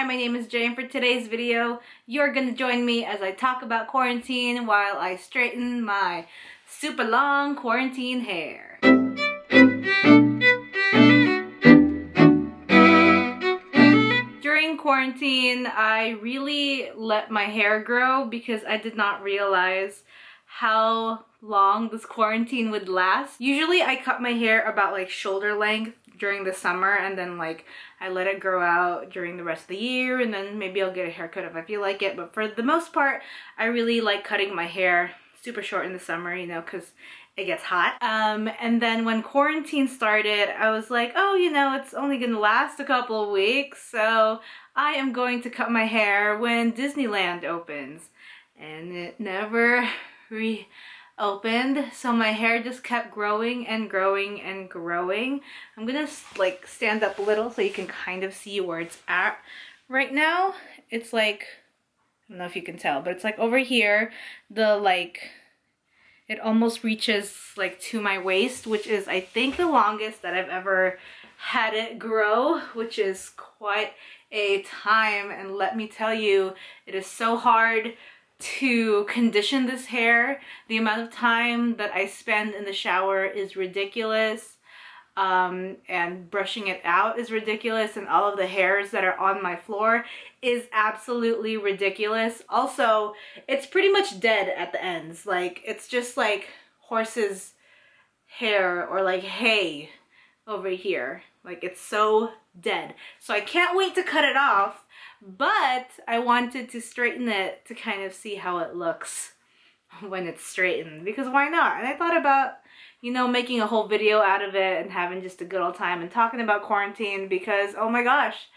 my name is Jay, and for today's video, you're gonna join me as I talk about quarantine while I straighten my super long quarantine hair. During quarantine, I really let my hair grow because I did not realize how long this quarantine would last. Usually I cut my hair about like shoulder length during the summer, and then like I let it grow out during the rest of the year, and then maybe I'll get a haircut if I feel like it. But for the most part, I really like cutting my hair super short in the summer, you know, because it gets hot. And then when quarantine started, I was like, oh, you know, it's only gonna last a couple of weeks, so I am going to cut my hair when Disneyland opens. And it never reopened, so my hair just kept growing and growing and growing. I'm gonna like stand up a little so you can kind of see where it's at. Right now, it's like, I don't know if you can tell, but it's like over here, the like, it almost reaches like to my waist, which is I think the longest that I've ever had it grow, which is quite a time. And let me tell you, it is so hard to condition this hair. The amount of time that I spend in the shower is ridiculous, and brushing it out is ridiculous, and all of the hairs that are on my floor is absolutely ridiculous. Also, it's pretty much dead at the ends. Like, it's just like horse's hair or like hay over here. Like, it's so dead. So I can't wait to cut it off, but I wanted to straighten it to kind of see how it looks when it's straightened, because why not? And I thought about, you know, making a whole video out of it and having just a good old time and talking about quarantine, because oh my gosh,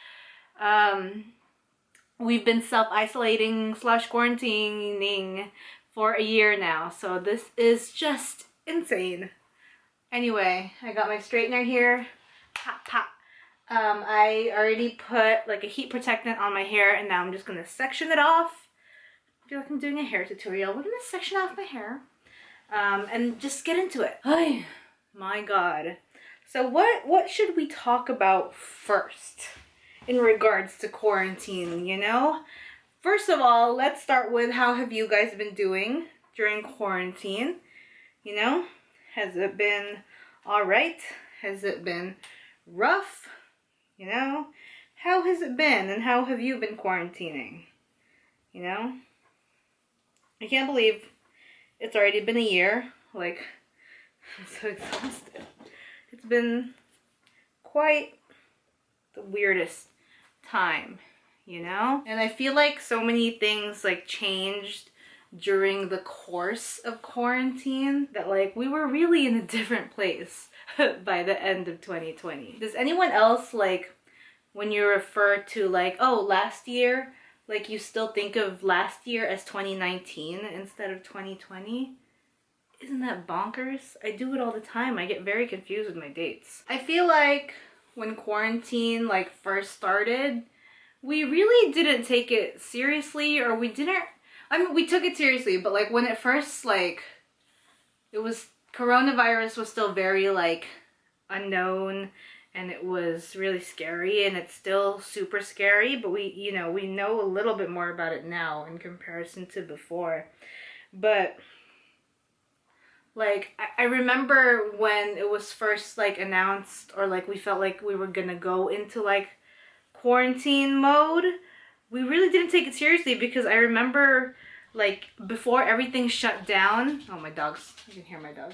we've been self-isolating / quarantining for a year now, so this is just insane. Anyway, I got my straightener here. Pop, pop. I already put like a heat protectant on my hair, and now I'm just gonna section it off. I feel like I'm doing a hair tutorial. We're gonna section off my hair, and just get into it. Oh my god. So what should we talk about first in regards to quarantine, you know? First of all, let's start with, how have you guys been doing during quarantine? You know, has it been all right? Has it been rough? You know, how has it been, and how have you been quarantining? You know, I can't believe it's already been a year. Like, I'm so exhausted. It's been quite the weirdest time, you know? And I feel like so many things like changed during the course of quarantine that like we were really in a different place by the end of 2020. Does anyone else, like, when you refer to like, oh, last year, like you still think of last year as 2019 instead of 2020? Isn't that bonkers? I do it all the time. I get very confused with my dates. I feel like when quarantine like first started, we really didn't take it seriously, or we didn't, I mean, we took it seriously, but like when it first, like, it was, coronavirus was still very like unknown, and it was really scary, and it's still super scary, but we, you know, we know a little bit more about it now in comparison to before. But like, I remember when it was first like announced, or like we felt like we were gonna go into like quarantine mode, we really didn't take it seriously, because I remember like before everything shut down, oh, my dogs, you can hear my dog.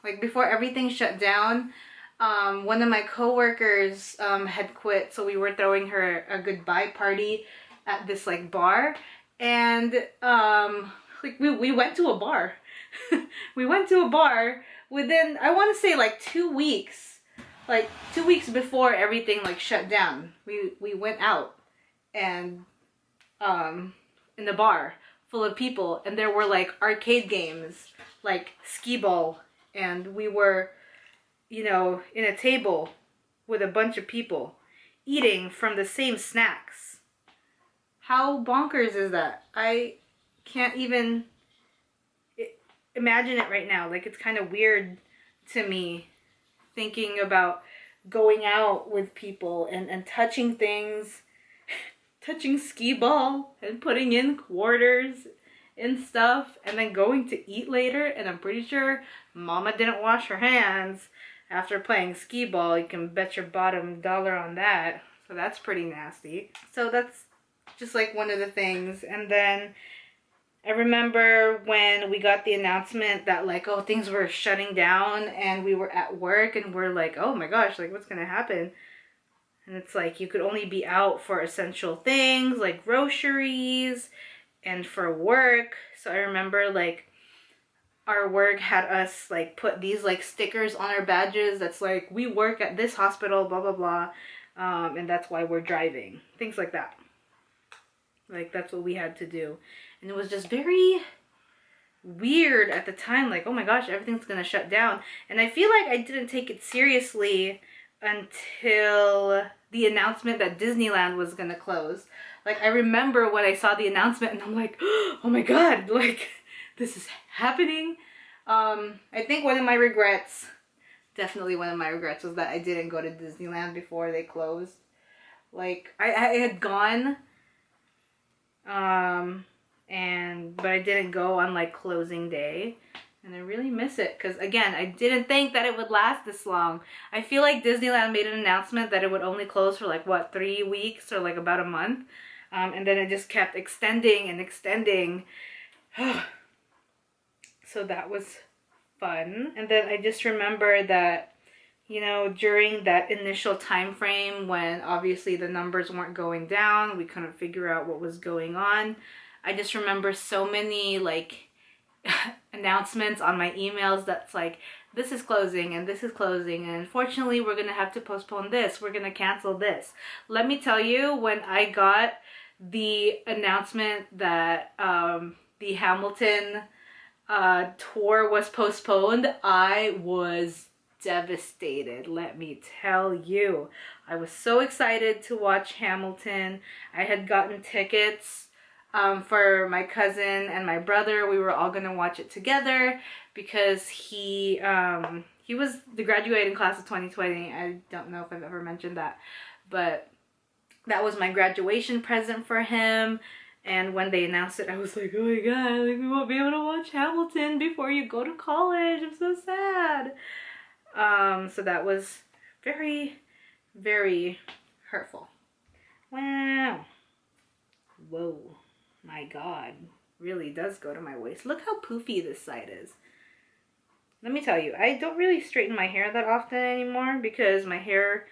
Like before everything shut down, one of my coworkers had quit, so we were throwing her a goodbye party at this like bar, and like we went to a bar. We went to a bar within, I want to say like 2 weeks, like 2 weeks before everything like shut down. We went out, and in the bar full of people, and there were like arcade games like skee ball, and we were, you know, in a table with a bunch of people eating from the same snacks. How bonkers is that? I can't even imagine it right now. Like, it's kind of weird to me thinking about going out with people and touching things touching skee ball and putting in quarters and stuff, and then going to eat later. And I'm pretty sure Mama didn't wash her hands after playing skee ball. You can bet your bottom dollar on that. So that's pretty nasty. So that's just like one of the things. And then I remember when we got the announcement that like, oh, things were shutting down, and we were at work and we're like, oh my gosh, like what's gonna happen? And it's like you could only be out for essential things like groceries and for work. So I remember like our work had us like put these like stickers on our badges that's like, we work at this hospital, blah blah blah, and that's why we're driving, things like that. Like that's what we had to do. And it was just very weird at the time, like, oh my gosh, everything's gonna shut down. And I feel like I didn't take it seriously until the announcement that Disneyland was gonna close. Like I remember when I saw the announcement and I'm like, oh my god, like this is happening. I think one of my regrets, definitely one of my regrets, was that I didn't go to Disneyland before they closed. Like I had gone, but I didn't go on like closing day, and I really miss it because again, I didn't think that it would last this long. I feel like Disneyland made an announcement that it would only close for like what, 3 weeks or like about a month, and then it just kept extending and extending. So that was fun. And then I just remember that, you know, during that initial time frame when obviously the numbers weren't going down, we couldn't figure out what was going on. I just remember so many like announcements on my emails that's like, this is closing and this is closing, and unfortunately we're gonna have to postpone this, we're gonna cancel this. Let me tell you, when I got the announcement that the Hamilton tour was postponed, I was devastated. Let me tell you, I was so excited to watch Hamilton. I had gotten tickets for my cousin and my brother. We were all gonna watch it together because he was the graduating class of 2020. I don't know if I've ever mentioned that, but that was my graduation present for him. And when they announced it, I was like, oh my god, like, we won't be able to watch Hamilton before you go to college. I'm so sad. So that was very, very hurtful. Wow. Whoa. My god. Really does go to my waist. Look how poofy this side is. Let me tell you, I don't really straighten my hair that often anymore because my hair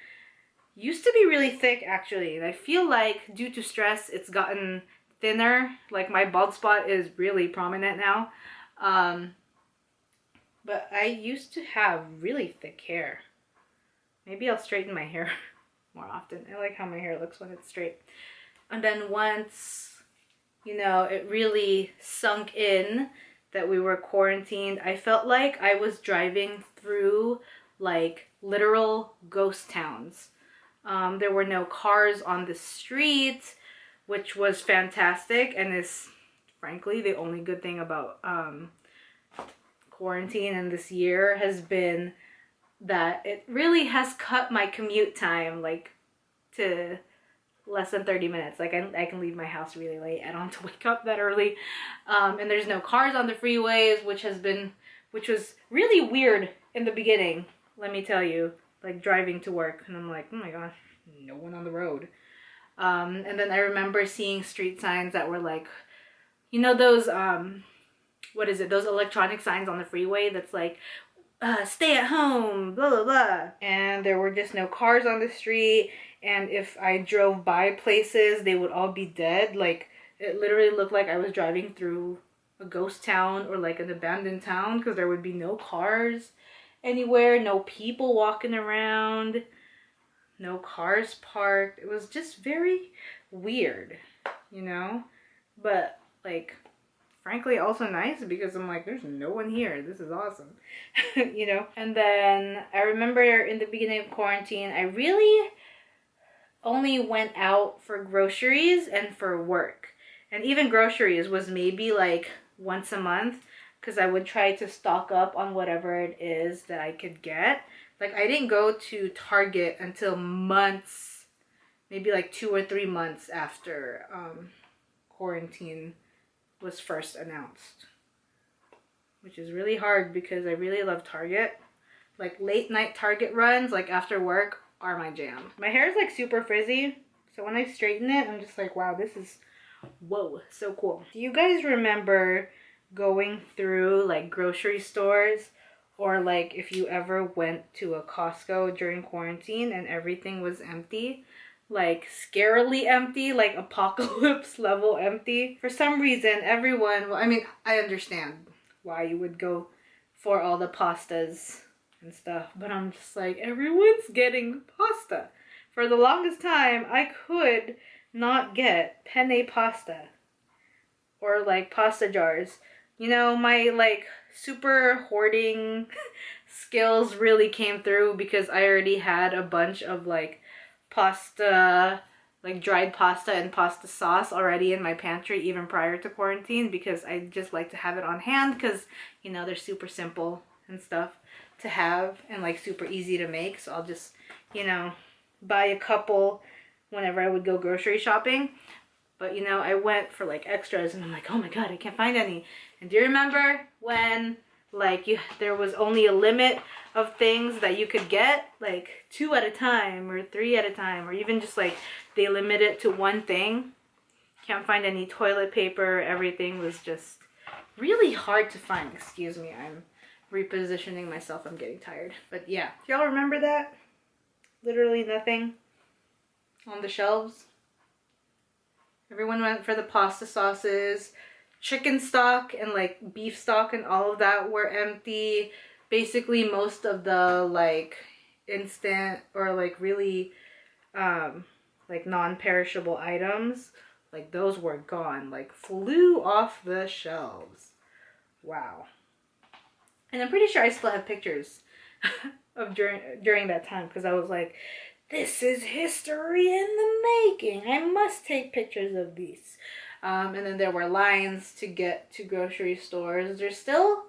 used to be really thick actually. And I feel like due to stress, it's gotten thinner. Like my bald spot is really prominent now. But I used to have really thick hair. Maybe I'll straighten my hair more often. I like how my hair looks when it's straight. And then once, you know, it really sunk in that we were quarantined, I felt like I was driving through like literal ghost towns. There were no cars on the street, which was fantastic and is frankly the only good thing about quarantine and this year has been that it really has cut my commute time like to less than 30 minutes. Like I can leave my house really late. I don't have to wake up that early. And there's no cars on the freeways, which was really weird in the beginning, let me tell you, like driving to work. And I'm like, oh my gosh, no one on the road. And then I remember seeing street signs that were like, you know, those, what is it? Those electronic signs on the freeway that's like, stay at home, blah, blah, blah. And there were just no cars on the street. And if I drove by places, they would all be dead. Like, it literally looked like I was driving through a ghost town or like an abandoned town because there would be no cars anywhere, no people walking around, no cars parked. It was just very weird, you know? But, like, frankly also nice because I'm like, there's no one here. This is awesome, you know? And then I remember in the beginning of quarantine, I really only went out for groceries and for work. And even groceries was maybe like once a month because I would try to stock up on whatever it is that I could get. Like I didn't go to Target until months maybe like 2 or 3 months after quarantine was first announced. Which is really hard because I really love Target. Like late night Target runs, like after work, are my jam. My hair is like super frizzy, so when I straighten it, I'm just like, wow, this is, whoa, so cool. Do you guys remember going through like grocery stores, or like if you ever went to a Costco during quarantine and everything was empty? Like scarily empty, like apocalypse level empty. For some reason, everyone, well, I mean, I understand why you would go for all the pastas and stuff, but I'm just like, everyone's getting pasta. For the longest time, I could not get penne pasta or like pasta jars. You know, my like super hoarding skills really came through because I already had a bunch of like pasta, like dried pasta and pasta sauce already in my pantry even prior to quarantine, because I just like to have it on hand because, you know, they're super simple and stuff to have and like super easy to make. So I'll just, you know, buy a couple whenever I would go grocery shopping. But, you know, I went for like extras and I'm like, oh my God, I can't find any. And do you remember when like there was only a limit of things that you could get, like 2 at a time or 3 at a time, or even just like they limit it to one thing? Can't find any toilet paper. Everything was just really hard to find. Excuse me, I'm repositioning myself. I'm getting tired. But yeah, do y'all remember that? Literally nothing on the shelves. Everyone went for the pasta sauces. Chicken stock and like beef stock and all of that were empty. Basically most of the like instant or like really like non-perishable items, like those were gone, like flew off the shelves. Wow. And I'm pretty sure I still have pictures of during that time, because I was like, this is history in the making. I must take pictures of these. And then there were lines to get to grocery stores. There's still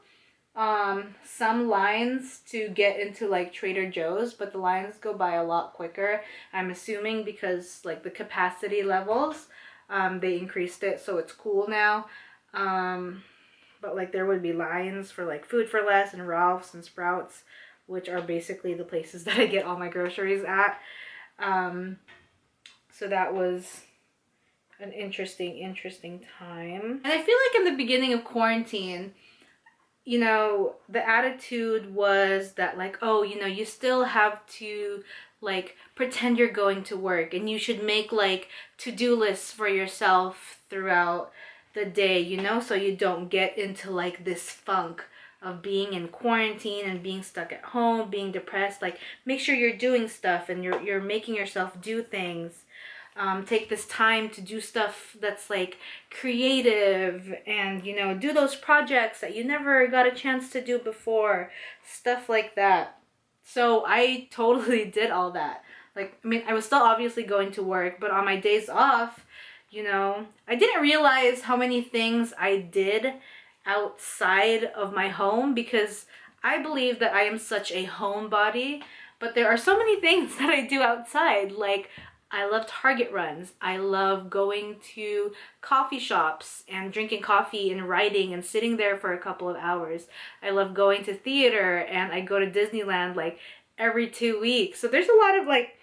some lines to get into like Trader Joe's, but the lines go by a lot quicker. I'm assuming because like the capacity levels, they increased it, so it's cool now. But like there would be lines for like Food for Less and Ralph's and Sprouts, which are basically the places that I get all my groceries at. So that was an interesting time. And I feel like in the beginning of quarantine, you know, the attitude was that like, oh, you know, you still have to like pretend you're going to work, and you should make like to-do lists for yourself throughout the day, you know, so you don't get into like this funk of being in quarantine and being stuck at home, being depressed. Like, make sure you're doing stuff and you're making yourself do things. Take this time to do stuff that's like creative, and, you know, do those projects that you never got a chance to do before, stuff like that. So I totally did all that. Like, I mean, I was still obviously going to work, but on my days off, you know, I didn't realize how many things I did outside of my home, because I believe that I am such a homebody, but there are so many things that I do outside. Like, I love Target runs. I love going to coffee shops and drinking coffee and writing and sitting there for a couple of hours. I love going to theater, and I go to Disneyland like every 2 weeks. So there's a lot of like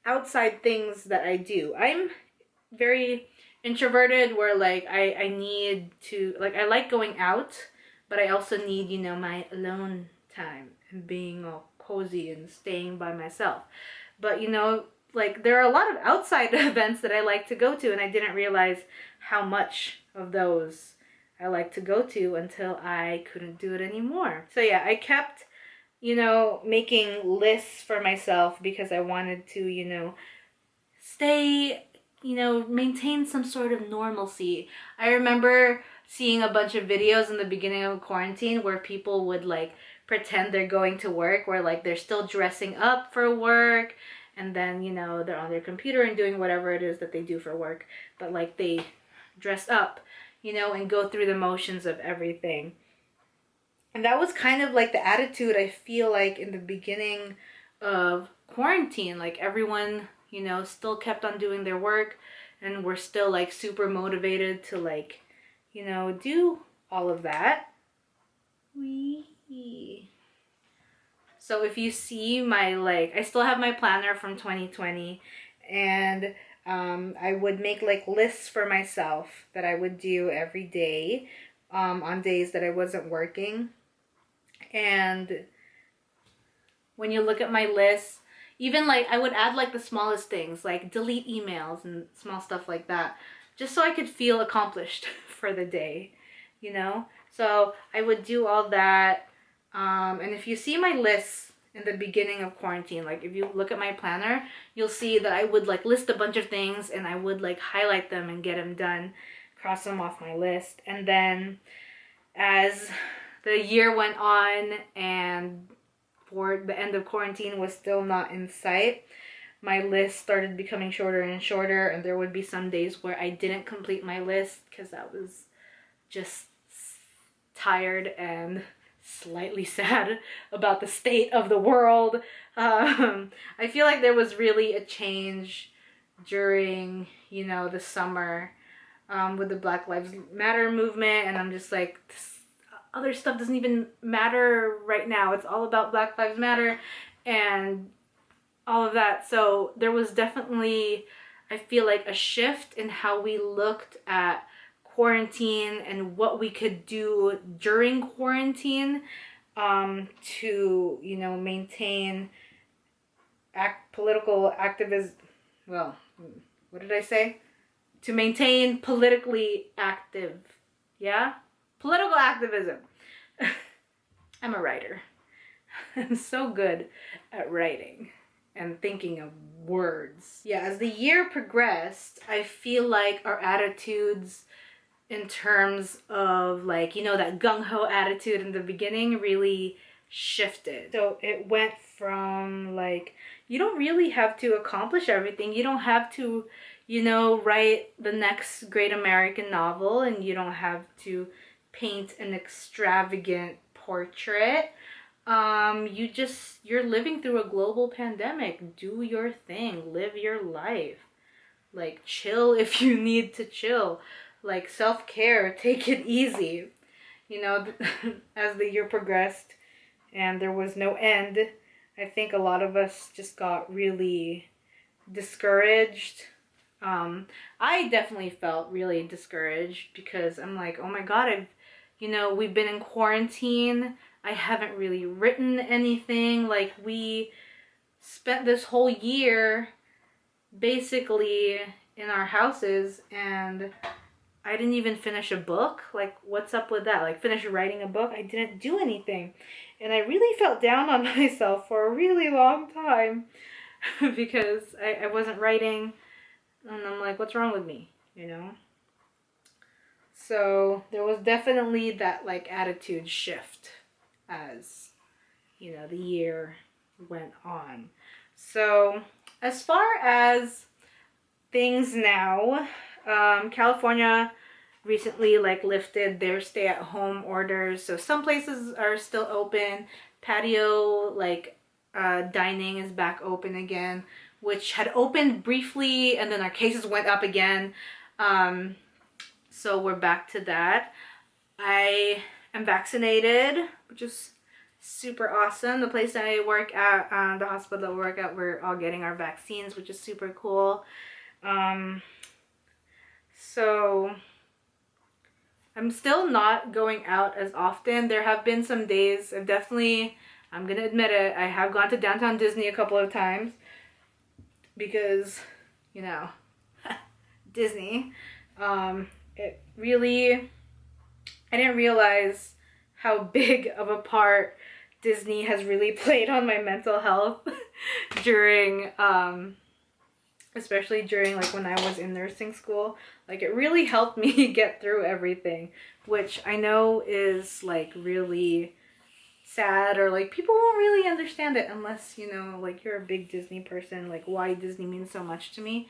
outside things that I do. I'm very introverted, where like I need to, like, I like going out, but I also need, you know, my alone time and being all cozy and staying by myself. But, you know, like, there are a lot of outside events that I like to go to, and I didn't realize how much of those I like to go to until I couldn't do it anymore. So yeah, I kept, you know, making lists for myself because I wanted to, you know, stay, you know, maintain some sort of normalcy. I remember seeing a bunch of videos in the beginning of quarantine where people would like pretend they're going to work, where like they're still dressing up for work, and then, you know, they're on their computer and doing whatever it is that they do for work, but like they dress up, you know, and go through the motions of everything. And that was kind of like the attitude I feel like in the beginning of quarantine. Like, everyone, you know, still kept on doing their work and were still like super motivated to like, you know, do all of that. Wee. So if you see my, like, I still have my planner from 2020, and I would make like lists for myself that I would do every day on days that I wasn't working. And when you look at my list, even like I would add like the smallest things, like delete emails and small stuff like that, just so I could feel accomplished for the day, you know? So I would do all that. And if you see my lists in the beginning of quarantine, like if you look at my planner, you'll see that I would like list a bunch of things and I would like highlight them and get them done, cross them off my list. And then as the year went on and for the end of quarantine was still not in sight, my list started becoming shorter and shorter, and there would be some days where I didn't complete my list because I was just tired and slightly sad about the state of the world. I feel like there was really a change during, you know, the summer with the Black Lives Matter movement, and I'm just like, this other stuff doesn't even matter right now. It's all about Black Lives Matter and all of that. So there was definitely, I feel like, a shift in how we looked at quarantine and what we could do during quarantine to, you know, maintain political activism. Well, what did I say? To maintain politically active. Yeah? Political activism. I'm a writer. I'm so good at writing and thinking of words. Yeah, as the year progressed, I feel like our attitudes in terms of like, you know, that gung-ho attitude in the beginning really shifted. So it went from like, you don't really have to accomplish everything. You don't have to, you know, write the next great American novel, and you don't have to paint an extravagant portrait. You're living through a global pandemic. Do your thing, live your life. Like, chill if you need to chill. Like, self-care, take it easy. You know, as the year progressed and there was no end, I think a lot of us just got really discouraged. I definitely felt really discouraged because I'm like, oh my God, we've been in quarantine. I haven't really written anything. Like, we spent this whole year basically in our houses, and I didn't even finish a book. Like, what's up with that? Like, finish writing a book? I didn't do anything. And I really felt down on myself for a really long time because I wasn't writing. And I'm like, what's wrong with me? You know? So there was definitely that, like, attitude shift as, you know, the year went on. So as far as things now, California recently lifted their stay-at-home orders, so some places are still open. Patio dining is back open again, which had opened briefly and then our cases went up again. So we're back to that. I am vaccinated, which is super awesome. The place that I work at, the hospital that I work at, we're all getting our vaccines, which is super cool. So I'm still not going out as often. There have been some days I'm gonna admit it, I have gone to downtown Disney a couple of times because, you know, Disney. It really, I didn't realize how big of a part Disney has really played on my mental health during, especially during when I was in nursing school. It really helped me get through everything, which I know is really sad, or people won't really understand it unless, you know, you're a big Disney person, why Disney means so much to me.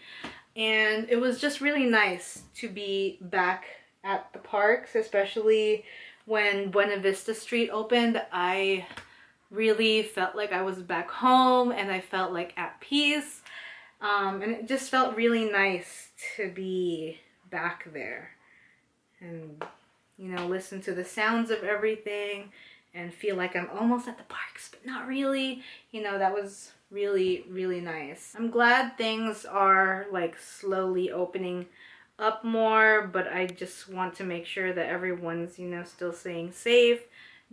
And it was just really nice to be back at the parks, especially when Buena Vista Street opened. I really felt like I was back home and I felt at peace. And it just felt really nice to be back there and, you know, listen to the sounds of everything and feel like I'm almost at the parks, but not really. You know, that was really, really nice. I'm glad things are like slowly opening up more, but I just want to make sure that everyone's, you know, still staying safe.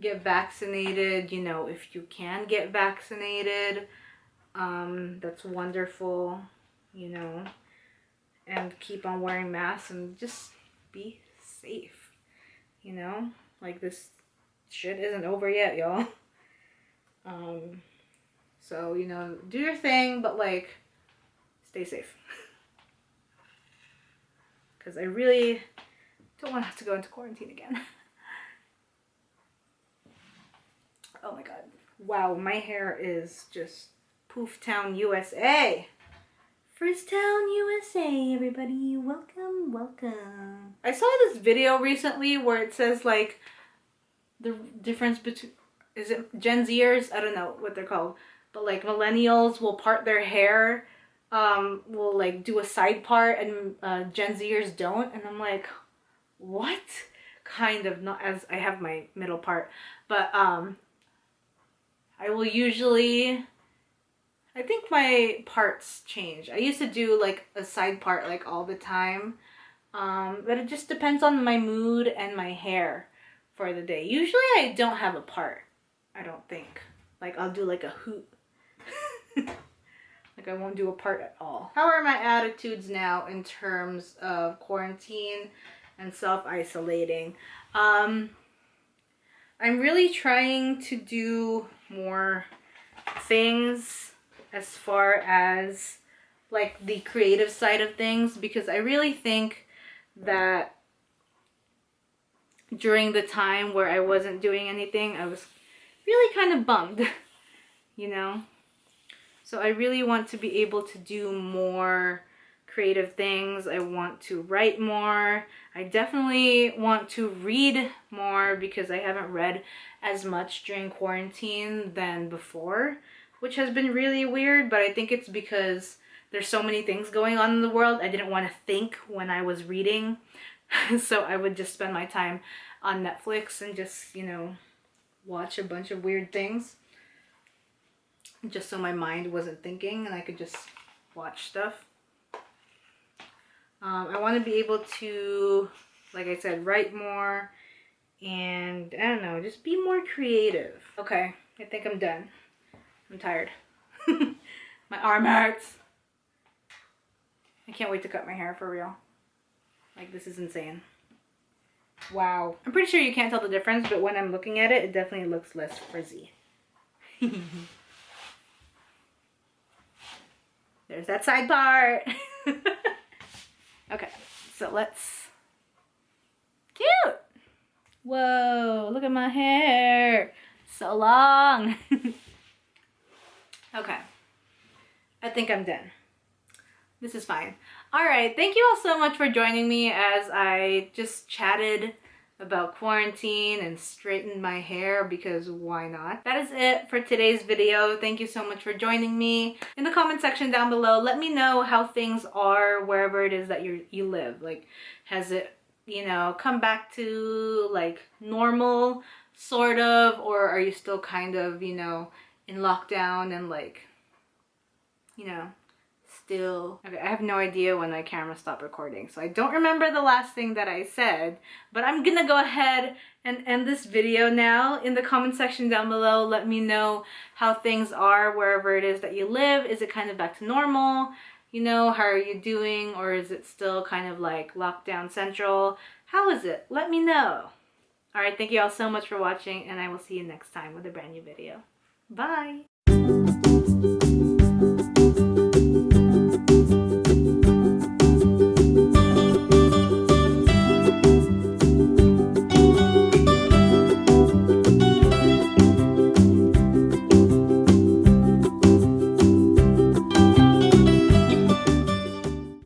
Get vaccinated, you know, if you can get vaccinated. That's wonderful, you know, and keep on wearing masks and just be safe, you know, like this shit isn't over yet, y'all. So, you know, do your thing, but like, stay safe. Because I really don't want to have to go into quarantine again. Oh my god. Wow, my hair is just Poof Town, USA. First Town, USA, everybody. Welcome, welcome. I saw this video recently where it says like the difference between, is it Gen Zers? I don't know what they're called. But like millennials will part their hair, will like do a side part, and Gen Zers don't. And I'm like, what? Kind of, not as I have my middle part. But I will usually, I think my parts change. I used to do like a side part like all the time. But it just depends on my mood and my hair for the day. Usually I don't have a part, I don't think. Like I'll do like a hoop. Like I won't do a part at all. How are my attitudes now in terms of quarantine and self-isolating? I'm really trying to do more things as far as like the creative side of things, because I really think that during the time where I wasn't doing anything, I was really kind of bummed, you know? So I really want to be able to do more creative things. I want to write more. I definitely want to read more because I haven't read as much during quarantine than before, which has been really weird, but I think it's because there's so many things going on in the world. I didn't want to think when I was reading. So I would just spend my time on Netflix and just, you know, watch a bunch of weird things. Just so my mind wasn't thinking and I could just watch stuff. I want to be able to, like I said, write more and, I don't know, just be more creative. Okay, I think I'm done. I'm tired. My arm hurts. I can't wait to cut my hair for real. Like, this is insane. Wow. I'm pretty sure you can't tell the difference, but when I'm looking at it, it definitely looks less frizzy. There's that side part. Okay, so let's... Cute! Whoa, look at my hair. So long. Okay, I think I'm done. This is fine. All right, thank you all so much for joining me as I just chatted about quarantine and straightened my hair, because why not? That is it for today's video. Thank you so much for joining me. In the comment section down below, let me know how things are wherever it is that you live. Like, has it, you know, come back to like normal, sort of, or are you still kind of, you know, in lockdown and like, you know, still... Okay, I have no idea when my camera stopped recording, so I don't remember the last thing that I said, but I'm gonna go ahead and end this video now. In the comment section down below, let me know how things are wherever it is that you live. Is it kind of back to normal? You know, how are you doing? Or is it still kind of like lockdown central? How is it? Let me know. Alright, thank you all so much for watching, and I will see you next time with a brand new video. Bye!